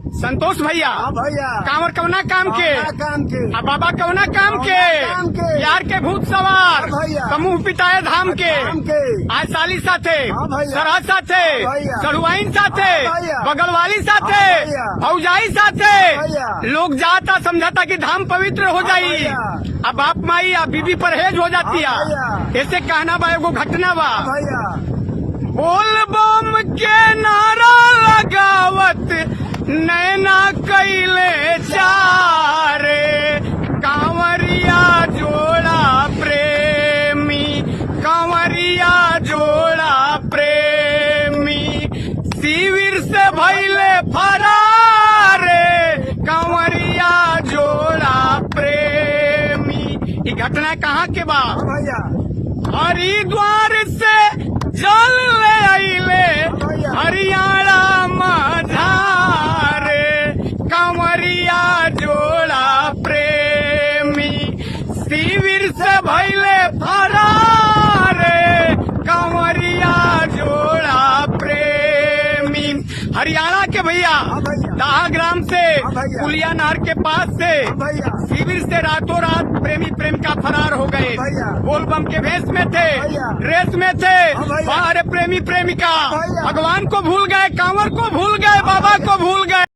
संतोष भैया। हाँ भैया। कांवर कवना काम के काम के आ बाबा कवना काम के काम के। यार के भूत सवार हाँ भैया। समूह पिताए धाम के काम के आज साली साथे हाँ भैया। सरहद साथे हाँ भैया। सड़ुआइन साथे हाँ भैया। बगलवाली साथे हाँ भैया। भौजाई साथे भैया। लोग जाता समझाता कि धाम पवित्र हो जाई भैया। अब बाप माई आ बीबी परहेज हो जाती हाँ है। भैया। ऐसे कहना बा एगो घटना बा। भैया बोल बम के नारा लगावत नैना कैले चारे कांवरिया जोड़ा प्रेमी कांवरिया जोड़ा प्रेमी शिविर से भैले फरारे कांवरिया जोड़ा प्रेमी। ये घटना कहाँ के बा? भैया हरिद्वार से जल ले आइले हरियाणा मझारे कांवरिया जोड़ा प्रेमी शिविर से भैले फरारे कांवरिया जोड़ा प्रेमी। हरियाणा के भैया दाहा ग्राम से भैया। पुलिया नहर के पास से भैया शिविर से रातों रात प्रेमी प्रेमिका फरार हो गए। भैया। बोल बम के भेष में थे भैया। ड्रेस में थे भैया। बाहर प्रेमी प्रेमिका भैया। भगवान को भूल गए कांवर को भूल गए बाबा को भूल गए।